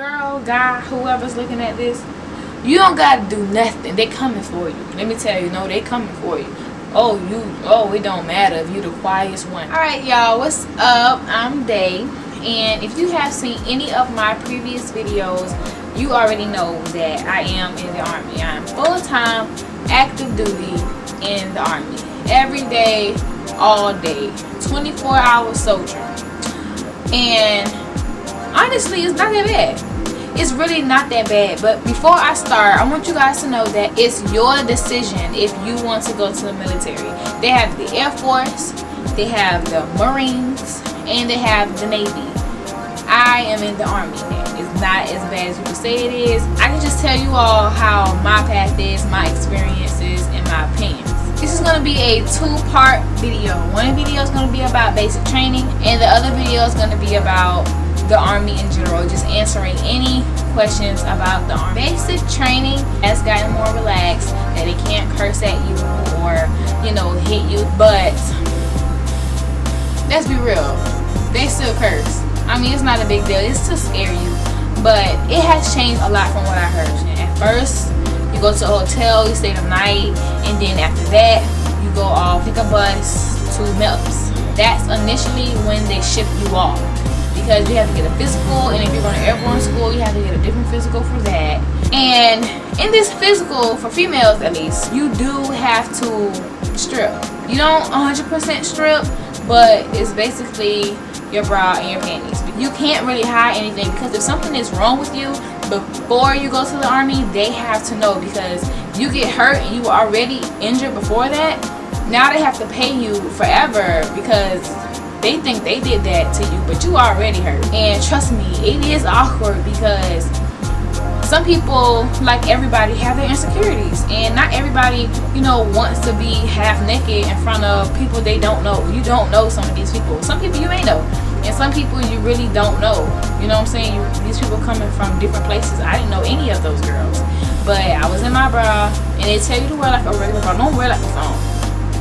Girl, guy, whoever's looking at this, you don't gotta do nothing. They coming for you. Let me tell you, no, they coming for you. It don't matter if you the quietest one. Alright, y'all, what's up? I'm Day, and if you have seen any of my previous videos, you already know that I am in the Army. I am full-time, active duty in the Army. Every day, all day, 24-hour soldier. And honestly, it's not that bad. It's really not that bad. But before I start, I want you guys to know that it's your decision if you want to go to the military. They have the Air Force, they have the Marines, and they have the Navy. I am in the Army now. It's not as bad as people say it is. I can just tell you all how my path is, my experiences, and my opinions. This is going to be a two-part video. One video is going to be about basic training, and the other video is going to be about the Army in general, just answering any questions about the Army. Basic training has gotten more relaxed, that they can't curse at you or, you know, hit you. But let's be real, they still curse. I mean, it's not a big deal. It's to scare you. But it has changed a lot from what I heard. At first, you go to a hotel, you stay the night, and then after that, you go off, take a bus to MEPS. That's initially when they ship you off, because you have to get a physical, and if you're going to airborne school, you have to get a different physical for that. And in this physical, for females at least, you do have to strip. You don't 100% strip, but it's basically your bra and your panties. You can't really hide anything, because if something is wrong with you before you go to the Army, they have to know, because you get hurt and you were already injured before that. Now they have to pay you forever because they think they did that to you, but you already hurt. And trust me, it is awkward, because some people, like everybody, have their insecurities, and not everybody, you know, wants to be half naked in front of people they don't know. You don't know some of these people. Some people you may know, and some people you really don't know. You know what I'm saying? These people coming from different places. I didn't know any of those girls, but I was in my bra, and they tell you to wear like a regular bra. Don't wear like a thong.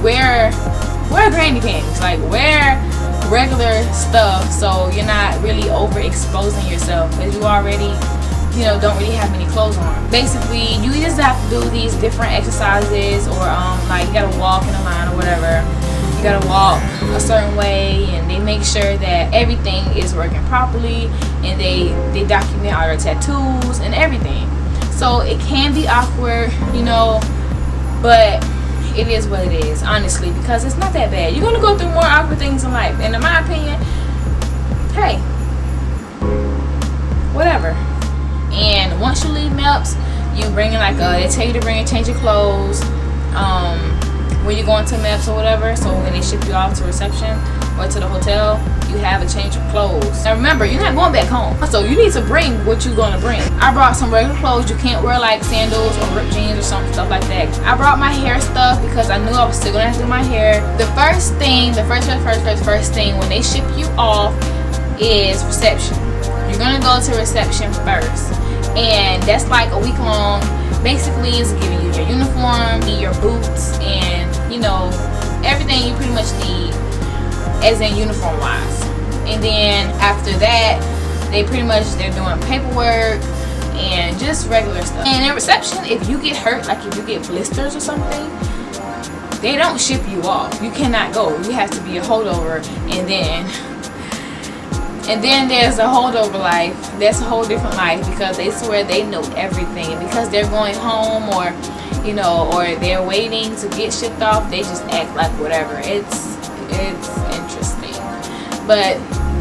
Wear granny panties. Like, wear regular stuff, so you're not really overexposing yourself, because you already, you know, don't really have many clothes on. Basically, you just have to do these different exercises, or like you gotta walk in a line or whatever. You gotta walk a certain way, and they make sure that everything is working properly, and they document all your tattoos and everything. So it can be awkward, you know, but it is what it is, honestly, because it's not that bad. You're gonna go through more awkward things in life, and in my opinion, hey, whatever. And once you leave MEPS, you bring in they tell you to bring a change of clothes when you're going to MEPS or whatever. So when they ship you off to reception or to the hotel, you have a change of clothes. Now remember, you're not going back home, so you need to bring what you're going to bring. I brought some regular clothes. You can't wear like sandals or ripped jeans or stuff like that. I brought my hair stuff because I knew I was still gonna have to do my hair. The first thing when they ship you off is reception. You're gonna go to reception first, and that's like a week long. Basically, it's giving you your uniform, your boots, and you know, everything you pretty much need, as in uniform wise. And then after that, they're doing paperwork and just regular stuff. And in reception, if you get hurt, like if you get blisters or something, they don't ship you off. You cannot go. You have to be a holdover, and then there's a holdover life. That's a whole different life, because they swear they know everything, and because they're going home, or you know, or they're waiting to get shipped off, they just act like whatever. It's interesting, but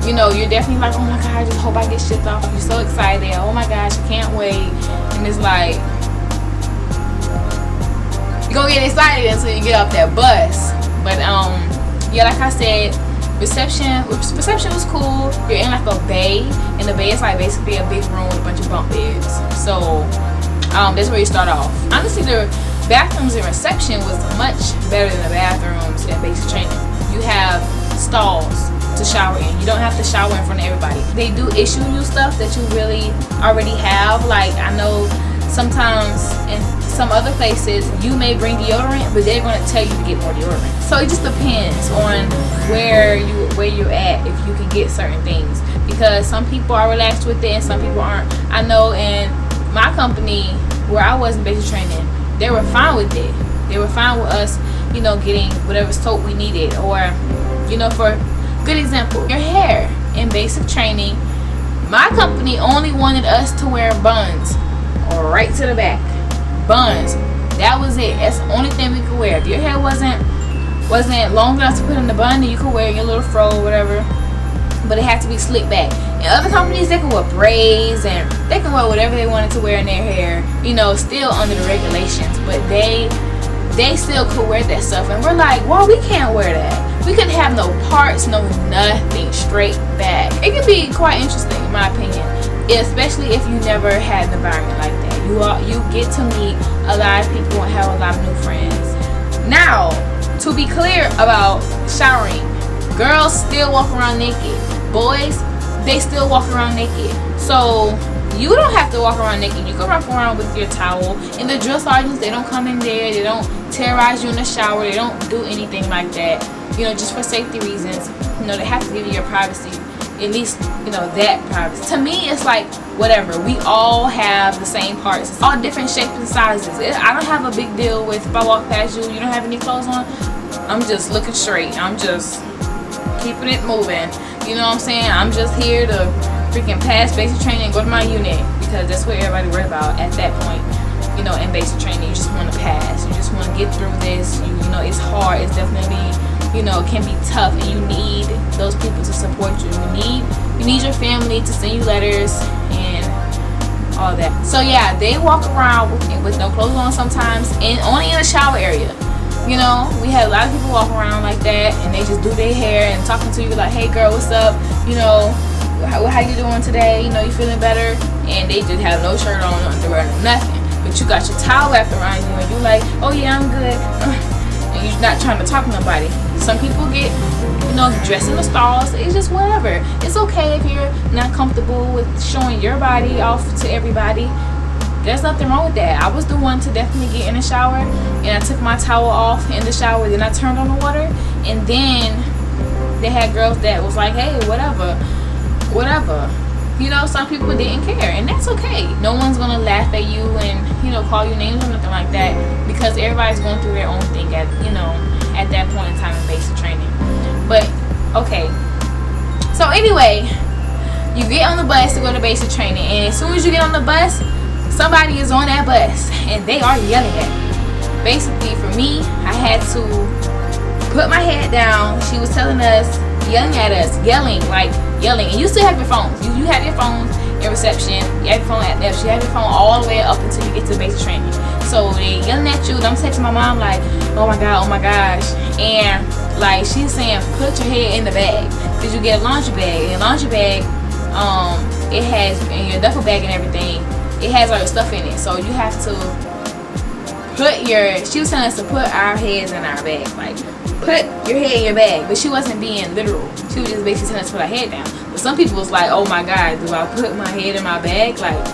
you know, you're definitely like, oh my god, I just hope I get shipped off. You're so excited. Oh my gosh, you can't wait. And it's like, you're gonna get excited until you get off that bus. But yeah, like I said, reception was cool. You're in like a bay, and the bay is like basically a big room with a bunch of bunk beds. So that's where you start off. Honestly, the bathrooms in reception was much better than the bathrooms in basic training. You have stalls to shower in. You don't have to shower in front of everybody. They do issue you stuff that you really already have. Like, I know sometimes in some other places you may bring deodorant, but they're going to tell you to get more deodorant. So it just depends on where you're at, if you can get certain things. because some people are relaxed with it and some people aren't. I know in my company where I was in basic training, they were fine with it. They were fine with us, you know, getting whatever soap we needed. Or, you know, for good example, your hair in basic training, my company only wanted us to wear buns right to the back. Buns. That was it. That's the only thing we could wear. If your hair wasn't long enough to put in the bun, then you could wear your little fro or whatever, but it had to be slicked back. In other companies, they can wear braids and they can wear whatever they wanted to wear in their hair, you know, still under the regulations, but they still could wear that stuff. And we're like, well, we can't wear that. We couldn't have no parts, no nothing, straight back. It could be quite interesting, in my opinion, especially if you never had an environment like that. You get to meet a lot of people and have a lot of new friends. Now, to be clear about showering, girls still walk around naked. Boys, they still walk around naked. So you don't have to walk around naked. You can walk around with your towel. And the drill sergeants, they don't come in there. They don't terrorize you in the shower. They don't do anything like that. You know, just for safety reasons. You know, they have to give you your privacy. At least, you know, that privacy. To me, it's like, whatever. We all have the same parts. It's all different shapes and sizes. I don't have a big deal with if I walk past you, you don't have any clothes on. I'm just looking straight. I'm just keeping it moving. You know what I'm saying? I'm just here to freaking pass basic training and go to my unit, because that's what everybody worried about at that point. You know, in basic training, you just want to pass. You just want to get through this. You know, it's hard. It's definitely, you know, it can be tough, and you need those people to support you. You need your family to send you letters and all that. So yeah, they walk around with no clothes on sometimes, and only in the shower area. You know, we had a lot of people walk around like that, and they just do their hair and talking to you like, hey girl, what's up? You know, how you doing today? You know, you feeling better? And they just have no shirt on, no underwear, nothing. But you got your towel wrapped around you, and you're like, oh yeah, I'm good. And you're not trying to talk to nobody. Some people get, you know, dressed in the stalls. It's just whatever. It's okay if you're not comfortable with showing your body off to everybody. There's nothing wrong with that. I was the one to definitely get in the shower, and I took my towel off in the shower, then I turned on the water, and then they had girls that was like, hey, whatever. You know, some people didn't care, and that's okay. No one's gonna laugh at you and, you know, call you names or nothing like that, because everybody's going through their own thing at, you know, at that point in time in basic training. But okay, so anyway, you get on the bus to go to basic training, and as soon as you get on the bus, somebody is on that bus and they are yelling at you. Basically, for me, I had to put my head down. She was telling us, yelling at us, yelling. And you still have your phones. You have your phones in reception. You have your phone at left. You have your phone all the way up until you get to basic training. So they yelling at you. And I'm texting my mom like, oh my gosh. And like she's saying, put your head in the bag. Did you get a laundry bag? And a laundry bag, it has in your duffel bag and everything. It has all your stuff in it, so you have to put your. She was telling us to put our heads in our bag, like put your head in your bag. But she wasn't being literal. She was just basically telling us to put our head down. But some people was like, oh my God, do I put my head in my bag? Like,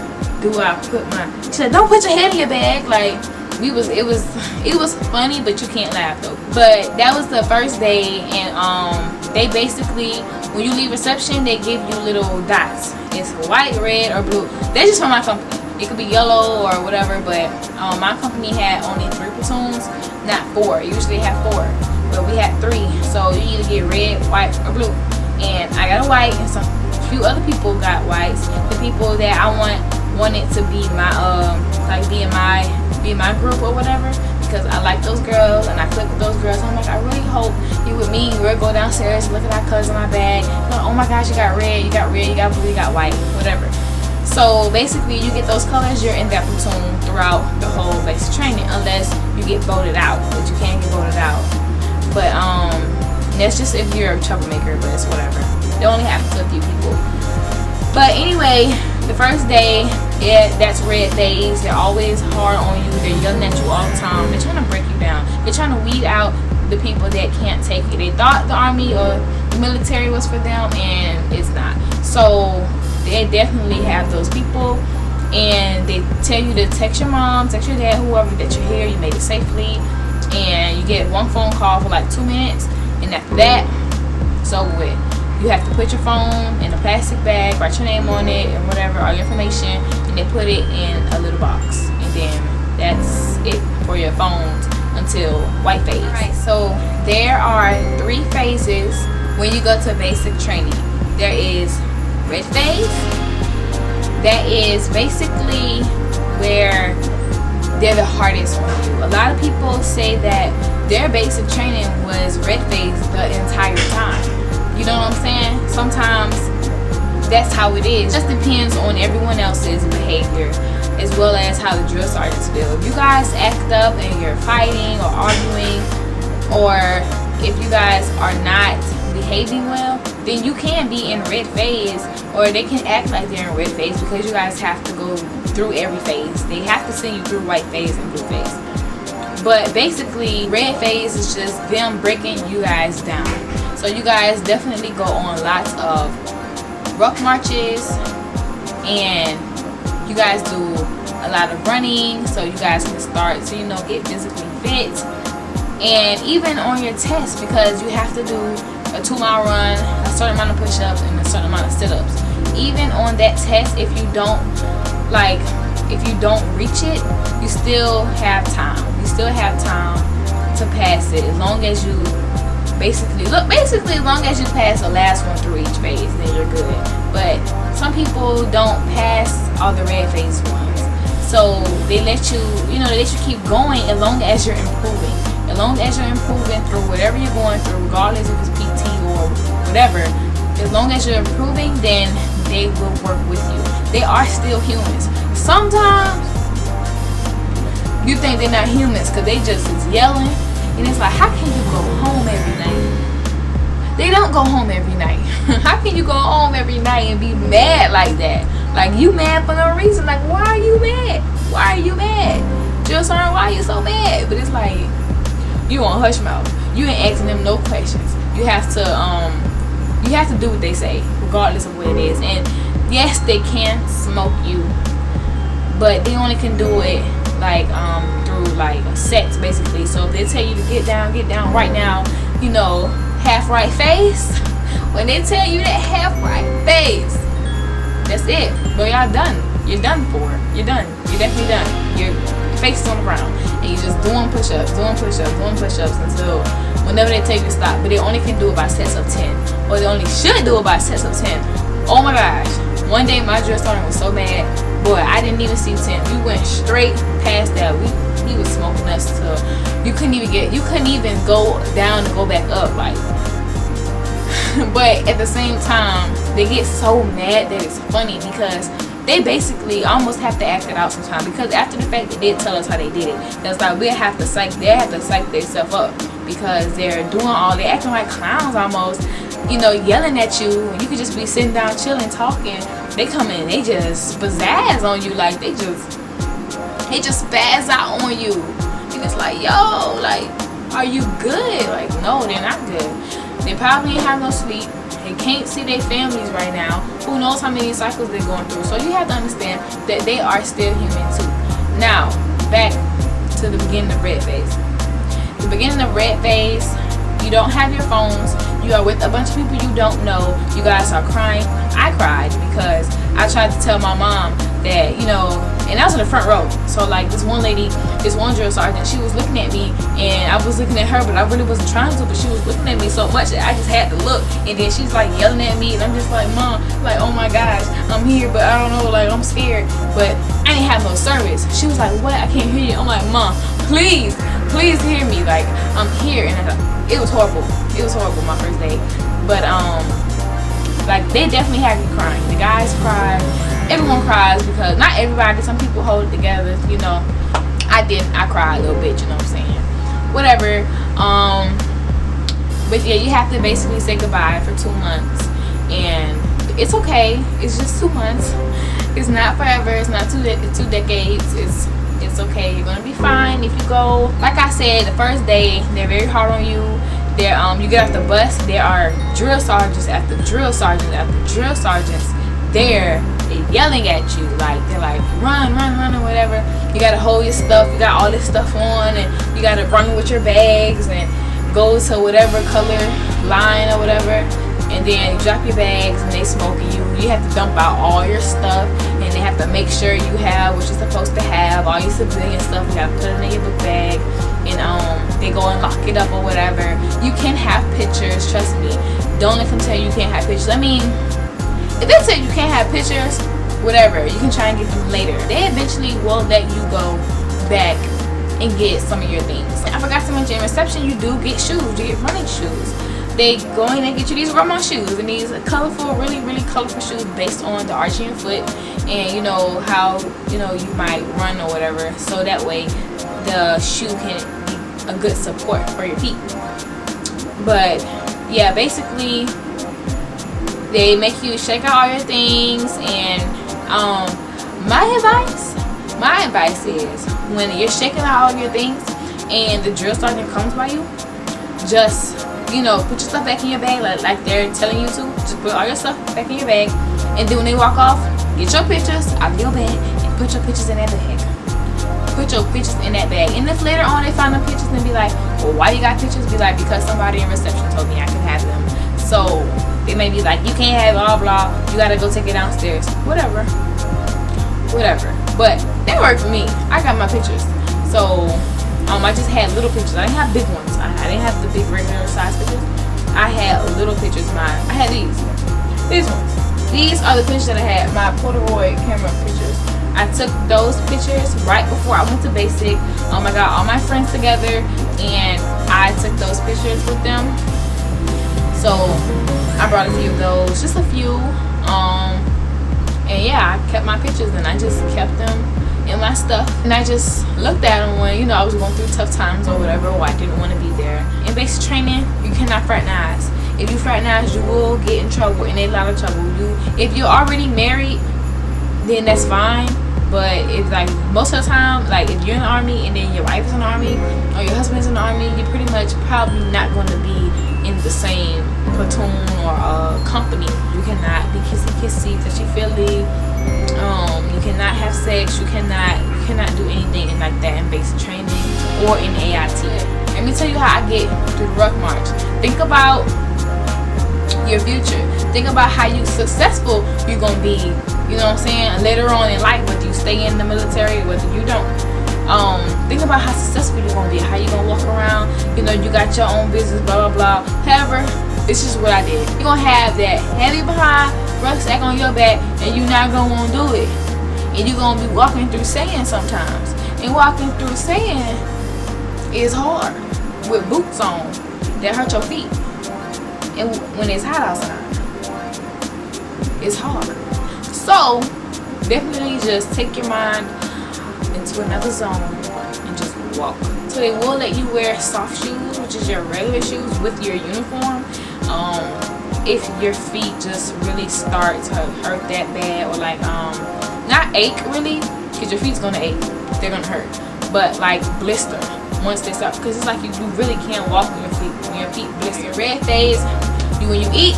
do I put my? She said, don't put your head in your bag. Like, it was funny, but you can't laugh though. But that was the first day, and they basically, when you leave reception, they give you little dots. It's white, red, or blue. That's just from my company. It could be yellow or whatever, but my company had only 3 platoons, not 4. Usually have 4, but we had 3. So you either get red, white, or blue. And I got a white, and some few other people got whites. The people that I wanted to be my like be in my group or whatever, because I like those girls and I click with those girls. I'm like, I really hope you with me. We'll go downstairs, look at our colors in my bag. Oh my gosh, you got red, you got blue, you got white, whatever. So basically, you get those colors, you're in that platoon throughout the whole basic training, unless you get voted out, but you can't get voted out. But that's just if you're a troublemaker, but it's whatever. It only happens to a few people. But anyway, the first day, that's red days. They're always hard on you. They're yelling at you all the time. They're trying to break you down. They're trying to weed out the people that can't take it. They thought the army or the military was for them, and it's not. So they definitely have those people, and they tell you to text your mom, text your dad, whoever, that you're here, you made it safely, and you get one phone call for like 2 minutes, and after that, it's over with. You have to put your phone in a plastic bag, write your name on it and whatever, all your information, and then put it in a little box, and then that's it for your phones until white phase. Alright, so there are 3 phases when you go to basic training. There is red phase. That is basically where they're the hardest on you. A lot of people say that their basic training was red phase the entire time. You know what I'm saying? Sometimes that's how it is. It just depends on everyone else's behavior, as well as how the drill sergeants feel. If you guys act up and you're fighting or arguing, or if you guys are not behaving well, then you can be in red phase, or they can act like they're in red phase, because you guys have to go through every phase. They have to send you through white phase and blue phase. But basically, red phase is just them breaking you guys down. So you guys definitely go on lots of rough marches, and you guys do a lot of running, so you guys can start to, you know, get physically fit. And even on your test, because you have to do a 2-mile run, a certain amount of push-ups, and a certain amount of sit-ups. Even on that test, if you don't reach it, you still have time. You still have time to pass it, as long as you basically as long as you pass the last one through each phase, then you're good. But some people don't pass all the red phase ones, so they let you, they let you keep going as long as you're improving. As long as you're improving through whatever you're going through, regardless if it's PT or whatever, as long as you're improving, then they will work with you. They are still humans. Sometimes you think they're not humans because they just is yelling, and it's like, how can you go home every night? They don't go home every night. How can you go home every night and be mad like that? Like, you mad for no reason. Like, why are you mad? Why are you mad? Just why are you so mad? But it's like, you on hush mouth. You ain't asking them no questions. You have to do what they say, regardless of what it is. And yes, they can smoke you, but they only can do it like through like sets, basically. So if they tell you to get down right now, half right face. When they tell you that half right face, that's it. But y'all done. You're done for. You're done. You're definitely done. Your face is on the ground, and you're just doing push-ups until whenever they tell you to stop. But they only can do it by sets of 10, or they only should do it by sets of 10. Oh my gosh! One day my drill sergeant was so mad. Boy, I didn't even see 10. We went straight past that. He was smoking us till you couldn't even go down and go back up, like. But at the same time, they get so mad that it's funny, because they basically almost have to act it out sometimes, because after the fact they did tell us how they did it. That's like they have to psych themselves up, because they're acting like clowns almost, yelling at you, and you could just be sitting down chilling talking. They come in, they just pizzazz on you, like they just spaz out on you. And it's like, yo, like, are you good? Like, no, they're not good. They probably ain't have no sleep. They can't see their families right now. Who knows how many cycles they're going through. So you have to understand that they are still human too. Now, back to the beginning of red phase. The beginning of red phase, you don't have your phones. You are with a bunch of people you don't know. You guys are crying. I cried because I tried to tell my mom that, and I was in the front row. So like this one drill sergeant, she was looking at me, and I was looking at her, but I really wasn't trying to, but she was looking at me so much that I just had to look. And then she's like yelling at me, and I'm just like, Mom, like, oh my gosh, I'm here, but I don't know, like, I'm scared. But I didn't have no service. She was like, what? I can't hear you. I'm like, Mom, please hear me. Like, I'm here. And it was horrible. It was horrible my first day. But like, they definitely had me crying. The guys cried. Everyone cries, because not everybody, some people hold it together, I didn't. I cried a little bit, you know what I'm saying? Whatever. But yeah, you have to basically say goodbye for 2 months, and it's okay. It's just 2 months. It's not forever. It's not 2 decades. It's okay. You're gonna be fine if you go. Like I said, the first day they're very hard on you. You get off the bus, there are drill sergeants after drill sergeants after drill sergeants there. They're yelling at you, like they're like, run or whatever. You gotta hold your stuff. You got all this stuff on, and you gotta run with your bags and go to whatever color line or whatever. and then you drop your bags and they smoking you. You have to dump out all your stuff, and they have to make sure you have what you're supposed to have, all your civilian stuff. You gotta put it in your book bag, and they go and lock it up or whatever. You can have pictures, trust me. Don't let them tell you can't have pictures. I mean, if they tell you can't have pictures, whatever, you can try and get them later. They eventually will let you go back and get some of your things. I forgot to mention, in reception you do get shoes. You get running shoes. They go in and get you these rub-on shoes, and these colorful, really colorful shoes based on the arch of your foot, and you know how you might run or whatever, so that way the shoe can be a good support for your feet. But yeah, basically they make you shake out all your things, and my advice is, when you're shaking out all your things and the drill sergeant comes by you, just put your stuff back in your bag like they're telling you to. Just put all your stuff back in your bag, and then when they walk off, get your pictures out of your bag and put your pictures in that bag. Put your pictures in that bag. And if later on they find the pictures and be like, well, why you got pictures? Be like, because somebody in reception told me I could have them. So they may be like, you can't have blah blah, you gotta go take it downstairs. Whatever. But that worked for me. I got my pictures. So I just had little pictures. I didn't have big ones. I didn't have the big regular size pictures. I had little pictures. I had these ones. These are the pictures that I had, my Polaroid camera pictures. I took those pictures right before I went to basic. I got all my friends together and I took those pictures with them. So I brought a few of those, just a few. And yeah, I kept my pictures and I just kept them in my stuff. And I just looked at them when I was going through tough times or whatever, or I didn't want to be there. In basic training, you cannot fraternize. If you fraternize, you will get in trouble, and a lot of trouble. If you're already married, then that's fine. But if most of the time, if you're in the army and then your wife is in the army or your husband is in the army, you're pretty much probably not going to be in the same platoon or company. You cannot be kissy, touchy-feely. You cannot have sex. You cannot do anything like that in basic training or in AIT. Let me tell you how I get through the ruck march. Think about your future. Think about how successful you're gonna be. You know what I'm saying? Later on in life, whether you stay in the military, whether you don't. Think about how successful you're gonna be. How you gonna walk around. You got your own business. Blah blah blah. However, this is what I did. You're gonna have that heavy behind rucksack on your back, and you're not gonna want to do it. And you're gonna be walking through sand sometimes. And walking through sand is hard with boots on that hurt your feet. And when it's hot outside, it's hard. So definitely just take your mind into another zone and just walk. So they will let you wear soft shoes, which is your regular shoes, with your uniform. If your feet just really start to hurt that bad, or not ache really, because your feet's gonna ache, they're gonna hurt, but blister once they start, because it's you really can't walk when your feet blister. Red phase, when you eat,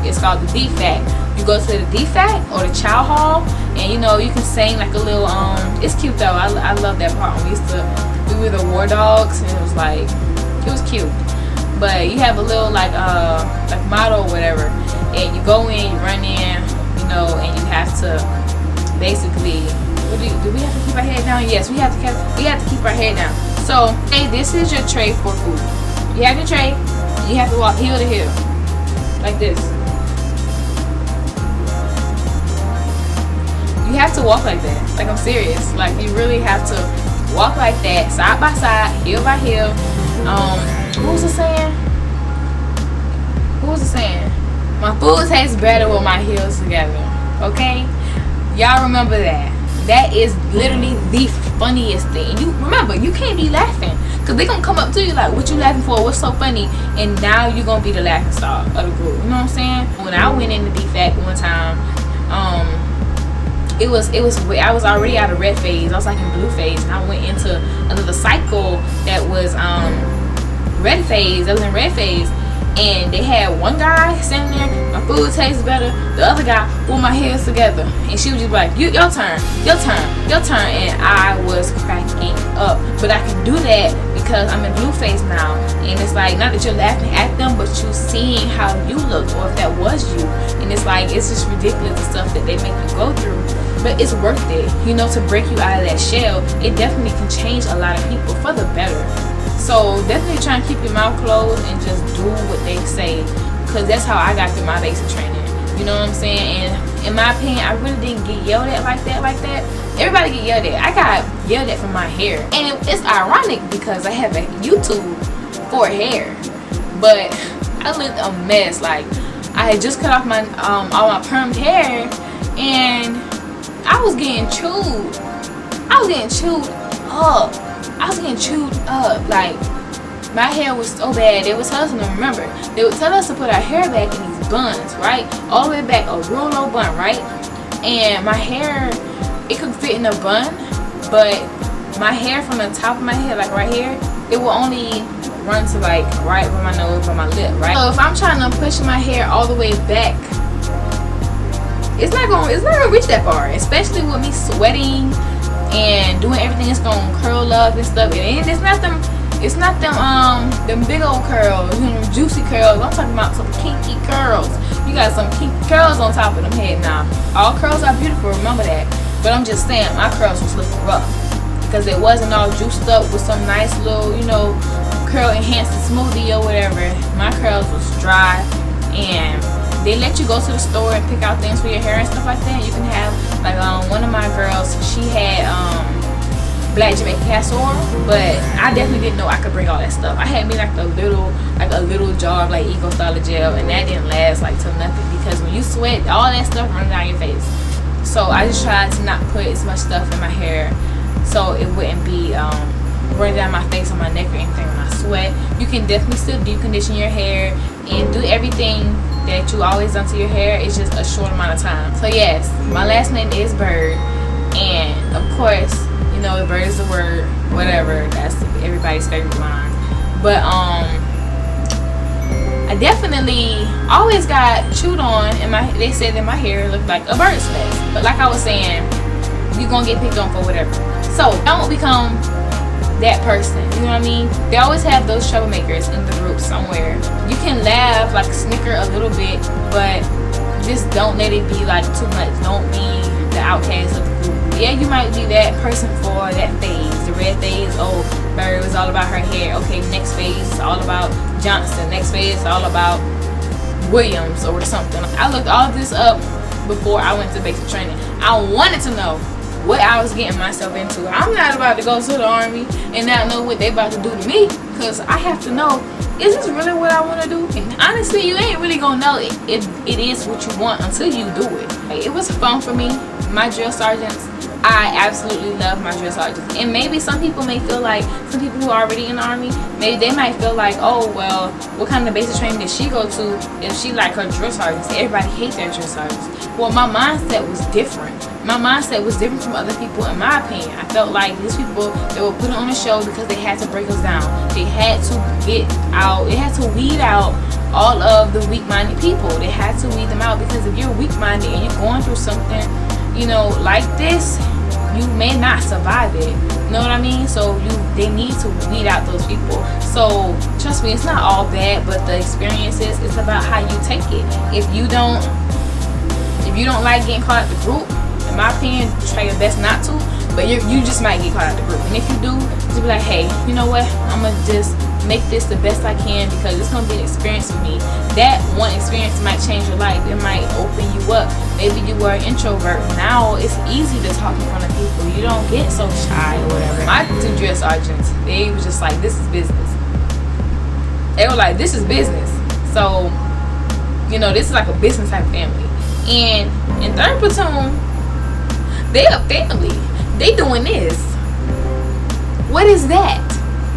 it's called the DFAC. You go to the DFAC or the chow hall, and you can sing a little it's cute though. I love that part. We were the war dogs, and it was cute. But you have a little motto or whatever, and you go in, you run in, and you have to basically, do we have to keep our head down? Yes, we have to keep our head down. So hey, this is your tray for food. You have your tray, you have to walk heel to heel like this. You have to walk like that. I'm serious. You really have to walk like that, side by side, heel by heel. What was the saying? My food tastes better with my heels together. Okay? Y'all remember that. That is literally the funniest thing. You remember, you can't be laughing, because they're going to come up to you what you laughing for? What's so funny? And now you're going to be the laughing stock of the group. You know what I'm saying? When I went in the DFAC one time, I was already out of red phase. I was in blue phase, and I went into another cycle that was red phase. I was in red phase, and they had one guy sitting there, my food tastes better. The other guy with my heels together, and she was just like, your turn, and I was cracking up. But I could do that because I'm in Blueface now, and it's like, not that you're laughing at them, but you seeing how you look, or if that was you, and it's like, it's just ridiculous the stuff that they make you go through, but it's worth it, you know, to break you out of that shell. It definitely can change a lot of people for the better. So definitely try and keep your mouth closed and just do what they say, because that's how I got through my basic training. You know what I'm saying? And in my opinion, I really didn't get yelled at like that. Everybody get yelled at. I got yelled at for my hair, and it's ironic because I have a YouTube for hair, but I looked a mess. Like, I had just cut off my all my permed hair, and I was getting chewed. I was getting chewed up. Like, my hair was so bad. They was telling us, remember, they would tell us to put our hair back in these buns, right? All the way back, a real low bun, right? And my hair, it could fit in a bun, but my hair from the top of my head, like right here, it will only run to like right by my nose, by my lip, right? So if I'm trying to push my hair all the way back, it's not gonna reach that far, especially with me sweating and doing everything. It's gonna curl up and stuff, and it's not them big old curls, you know, juicy curls. I'm talking about some kinky curls. You got some kinky curls on top of them head now. All curls are beautiful, remember that. But I'm just saying, my curls was looking rough because it wasn't all juiced up with some nice little, you know, curl enhancing smoothie or whatever. My curls was dry, and they let you go to the store and pick out things for your hair and stuff like that. You can have, like, one of my girls, she had black Jamaican castor oil, but I definitely didn't know I could bring all that stuff. I had me like a little jar of like Eco Styler gel, and that didn't last like till nothing, because when you sweat, all that stuff runs down your face. So I just tried to not put as much stuff in my hair so it wouldn't be running down my face or my neck or anything when I sweat. You can definitely still deep condition your hair and do everything that you always done to your hair. It's just a short amount of time. So yes, my last name is Bird, and of course, you know, Bird is the word, whatever, that's everybody's favorite line. But I definitely always got chewed on, and they said that my hair looked like a bird's nest. But like I was saying, you're gonna get picked on for whatever. So don't become that person, you know what I mean? They always have those troublemakers in the group somewhere. You can laugh, like snicker a little bit, but just don't let it be like too much. Don't be the outcast of the group. Yeah, you might be that person for that phase, the red phase. Oh, Bird was all about her hair. Okay, next phase is all about Johnson. Next phase is all about Williams or something. I looked all of this up before I went to basic training. I wanted to know what I was getting myself into. I'm not about to go to the Army and not know what they about to do to me, because I have to know, is this really what I want to do? And honestly, you ain't really gonna know if it is what you want until you do it. It was fun for me. My drill sergeants, I absolutely love my drill sergeants. And maybe some people may feel like, some people who are already in the Army, maybe they might feel like, oh well, what kind of basic training did she go to if she like her drill sergeants? Everybody hates their drill sergeants. Well, my mindset was different. My mindset was different from other people, in my opinion. I felt like these people, they were put on the show because they had to break us down. They had to get out, they had to weed out all of the weak-minded people. They had to weed them out, because if you're weak-minded and you're going through something, you know, like this, you may not survive it. You know what I mean? So they need to weed out those people. So trust me, it's not all bad, but the experiences, it's about how you take it. If you don't like getting caught at the group, in my opinion, try your best not to, but you just might get caught out the group. And if you do, just be like, hey, you know what, I'm gonna just make this the best I can, because it's gonna be an experience for me. That one experience might change your life. It might open you up. Maybe you were an introvert. Now it's easy to talk in front of people. You don't get so shy or whatever. My two drill sergeants, they was just like, this is business. They were like, this is business. So, you know, this is like a business type of family. And in 3rd platoon, they a family. They doing this. What is that?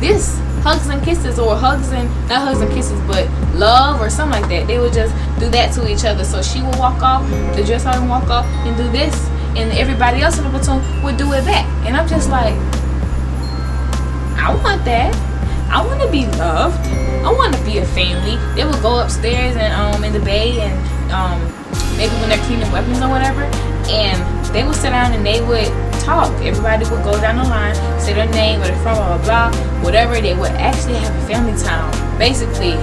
This hugs and kisses, or hugs and, not hugs and kisses, but love or something like that. They would just do that to each other. So she would walk off, the drill sergeant would walk off and do this, and everybody else in the platoon would do it back. And I'm just like, I want that. I want to be loved. I want to be a family. They would go upstairs and in the bay, and maybe when they're cleaning weapons or whatever, and they would sit down and they would talk. Everybody would go down the line, say their name, where they're from, blah blah blah, whatever. They would actually have a family time. Basically,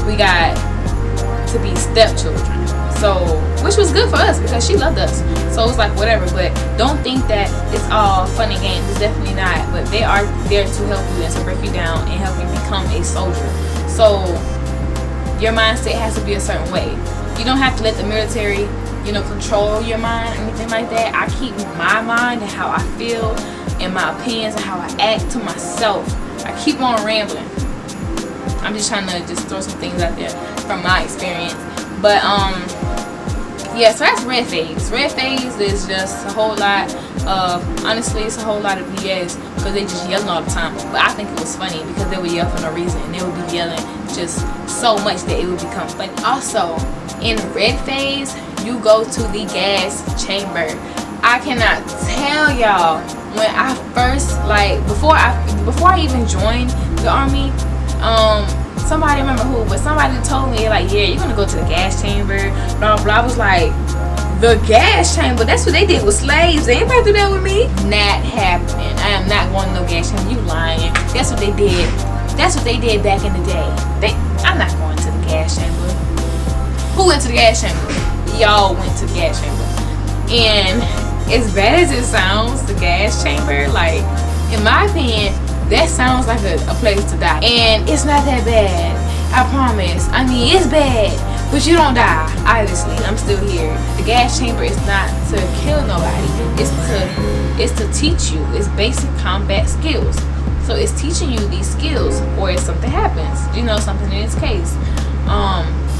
we got to be stepchildren. So, which was good for us because she loved us. So it's like whatever, but don't think that it's all fun and games. It's definitely not. But they are there to help you and to break you down and help you become a soldier. So your mindset has to be a certain way. You don't have to let the military, control your mind or anything like that. I keep my mind and how I feel and my opinions and how I act to myself. I keep on rambling. I'm just trying to just throw some things out there from my experience. But yeah, so that's red phase. Red phase is just a whole lot of, honestly, it's a whole lot of BS because they just yelling all the time. But I think it was funny because they would yell for no reason and they would be yelling just so much that it would become funny. Also, in red phase, you go to the gas chamber. I cannot tell y'all, when I first, before I even joined the army, somebody, remember who, but somebody told me, yeah, you're gonna go to the gas chamber, blah blah. I was like, the gas chamber? That's what they did with slaves. Anybody do that with me? Not happening. I am not going to no gas chamber. You lying. That's what they did. That's what they did back in the day. I'm not going to the gas chamber. Who went to the gas chamber? Y'all went to the gas chamber. And as bad as it sounds, the gas chamber, in my opinion, that sounds like a place to die. And it's not that bad, I promise. I mean, it's bad, but you don't die. Obviously, I'm still here. The gas chamber is not to kill nobody. It's to teach you. It's basic combat skills. So it's teaching you these skills, or if something happens, something in this case.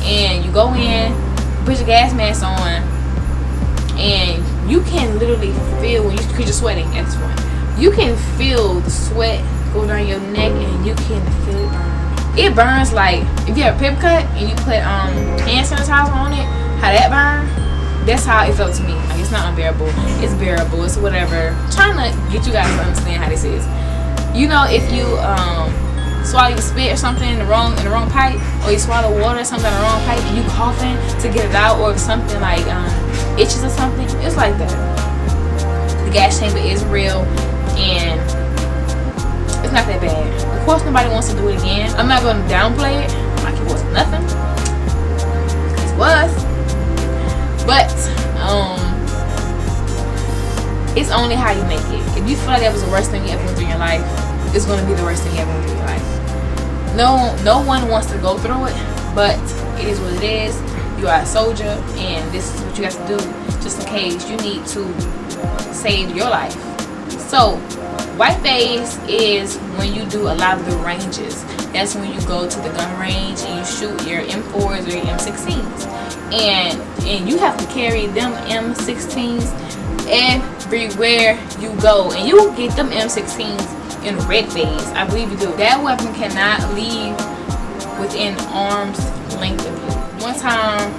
And you go in, put your gas mask on, and you can literally feel because you're sweating at this point. You can feel the sweat go down your neck, and you can feel it burn. It burns like if you have a paper cut and you put hand sanitizer on it. How that burn? That's how it felt to me. It's not unbearable. It's bearable. It's whatever. I'm trying to get you guys to understand how this is. If you swallow your spit or something in the wrong pipe, or you swallow water or something in the wrong pipe, and you coughing to get it out, or if something itches or something, it's like that. The gas chamber is real, and it's not that bad. Of course, nobody wants to do it again. I'm not going to downplay it like it was nothing. It was. But, it's only how you make it. If you feel like that was the worst thing you ever went through in your life, it's going to be the worst thing you ever went through in your life. No one wants to go through it, but it is what it is. You are a soldier, and this is what you have to do just in case you need to save your life. So, white phase is when you do a lot of the ranges. That's when you go to the gun range and you shoot your M4s or your M16s. And you have to carry them M16s everywhere you go. And you will get them M16s in red phase. I believe you do. That weapon cannot leave within arm's length of you. One time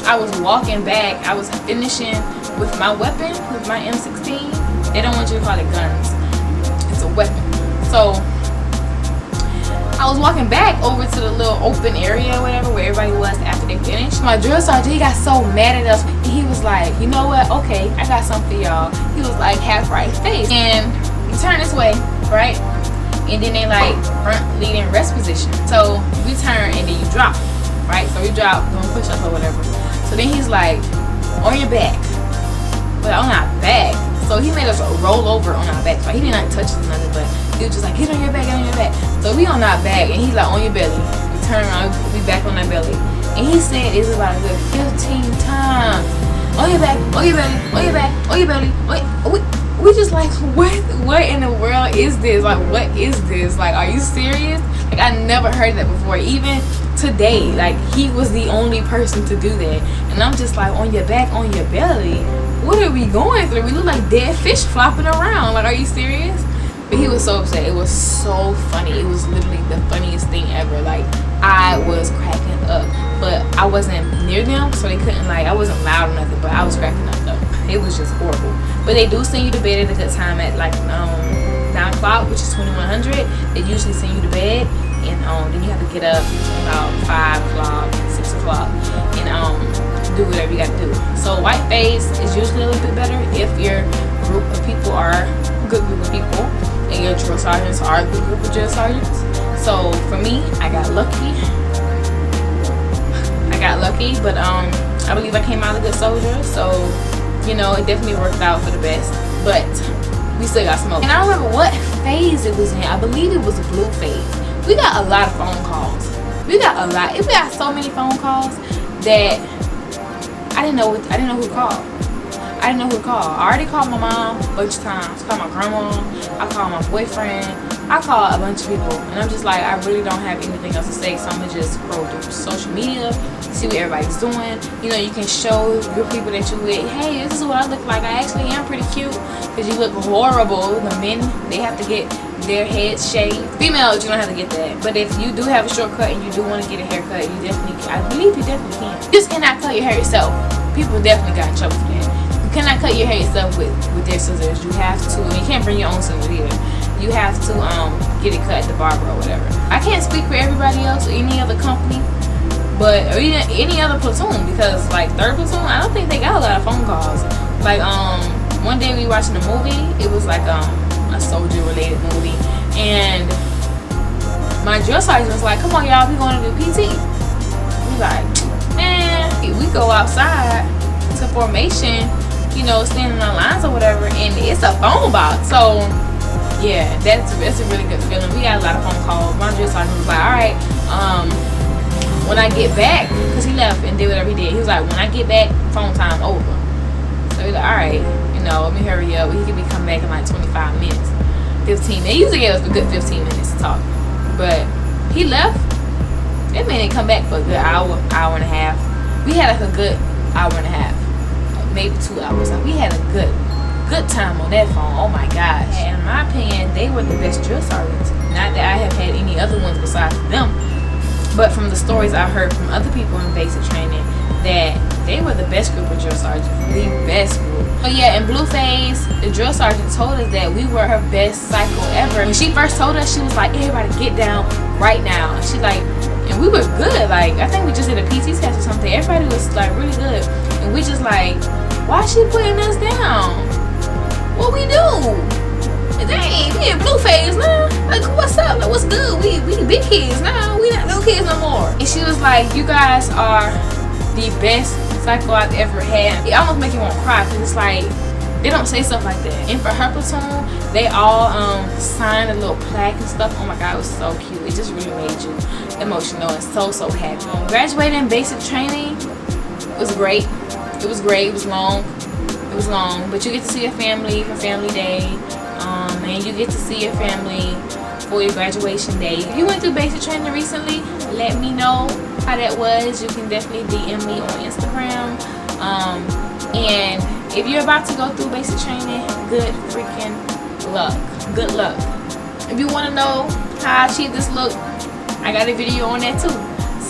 I was walking back. I was finishing with my weapon, with my M16. They don't want you to call it guns. It's a weapon. So I was walking back over to the little open area or whatever where everybody was after they finished. My drill sergeant, he got so mad at us. He was like, you know what? Okay, I got something for y'all. He was like, half right face. And you turn this way, right? And then they front leading rest position. So we turn and then you drop, right? So we drop, doing push-ups or whatever. So then he's like, on your back. But on our back. So he made us roll over on our back. Like, he did not touch us or nothing, but he was just like, get on your back, get on your back. So we on our back, and he's like, on your belly. We turn around, we back on our belly. And he said it's about a good 15 times. On your back, on your belly, on your back, on your belly. We just like, what in the world is this? Like, what is this? Like, are you serious? Like, I never heard that before. Even today, like, he was the only person to do that. And I'm just like, on your back, on your belly? What are we going through? We look like dead fish flopping around. Like, are you serious? But he was so upset. It was so funny. It was literally the funniest thing ever. Like, I was cracking up. But I wasn't near them, so they couldn't, I wasn't loud or nothing, but I was cracking up though. It was just horrible. But they do send you to bed at a good time at 9 o'clock, which is 2100. They usually send you to bed, and then you have to get up about 5 o'clock, 6 o'clock, and do whatever you got to do. So white phase is usually a little bit better if your group of drill sergeants are a good group of drill sergeants. So for me, I got lucky. But I believe I came out a good soldier. So, you know, it definitely worked out for the best. But we still got smoke. And I don't remember what phase it was in. I believe it was a blue phase. We got a lot of phone calls. We got so many phone calls that I didn't know who to call. I already called my mom a bunch of times. I called my grandma. I called my boyfriend. I called a bunch of people. And I'm just like, I really don't have anything else to say. So I'm going to just scroll through social media, see what everybody's doing. You know, you can show your people that you with, hey, this is what I look like. I actually am pretty cute. Because you look horrible. The men, they have to get their heads shaved. Females, you don't have to get that. But if you do have a shortcut and you do want to get a haircut, you definitely, I believe you definitely can. You just cannot cut your hair yourself. People definitely got in trouble for that. You cannot cut your hair yourself with their scissors. You have to, and you can't bring your own scissors either. You have to get it cut at the barber or whatever. I can't speak for everybody else or any other company, but or even any other platoon, because like 3rd platoon, I don't think they got a lot of phone calls. Like one day we were watching a movie. It was like a soldier related movie, and my drill sergeant was like, "Come on, y'all, we going to do PT." We like, man, we go outside to formation, you know, standing in lines or whatever, and it's a phone box. So yeah, that's a really good feeling. We got a lot of phone calls. My drill sergeant was like, all right, when I get back, because he left and did whatever he did, he was like, when I get back, phone time over. So he's like, all right, you know, let me hurry up. He could be coming back in like 25 minutes, 15 minutes. He usually gave us a good 15 minutes to talk, but he left. That man didn't come back for a good hour and a half. We had like a good hour and a half, maybe 2 hours. Like, we had a good time on that phone. Oh my gosh. And in my opinion, they were the best drill sergeants. Not that I have had any other ones besides them, but from the stories I heard from other people in basic training, that they were the best group of drill sergeants. The best group. But yeah, in blue phase, the drill sergeant told us that we were her best cycle ever. When she first told us, she was like, everybody get down right now. And she like, and we were good. Like, I think we just did a PT test or something. Everybody was like really good. And we just like, why is she putting us down? What we do? Dang, we in blue phase now. Like, what's up? Like, what's good? We big kids now. We not little kids no more. And she was like, you guys are the best cycle I've ever had. It almost make you want to cry, because it's like, they don't say stuff like that. And for her platoon, they all signed a little plaque and stuff. Oh my God, it was so cute. It just really made you emotional and so happy. Graduating basic training was great. It was great. It was long. It was long, but you get to see your family for family day, and you get to see your family for your graduation day. If you went through basic training recently, let me know how that was. You can definitely DM me on Instagram. And if you're about to go through basic training, good freaking luck. Good luck. If you want to know how I achieved this look, I got a video on that too.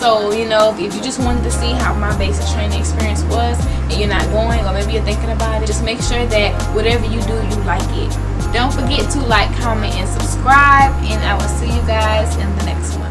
So, you know, if you just wanted to see how my basic training experience was and you're not going, or maybe you're thinking about it, just make sure that whatever you do, you like it. Don't forget to like, comment, and subscribe, and I will see you guys in the next one.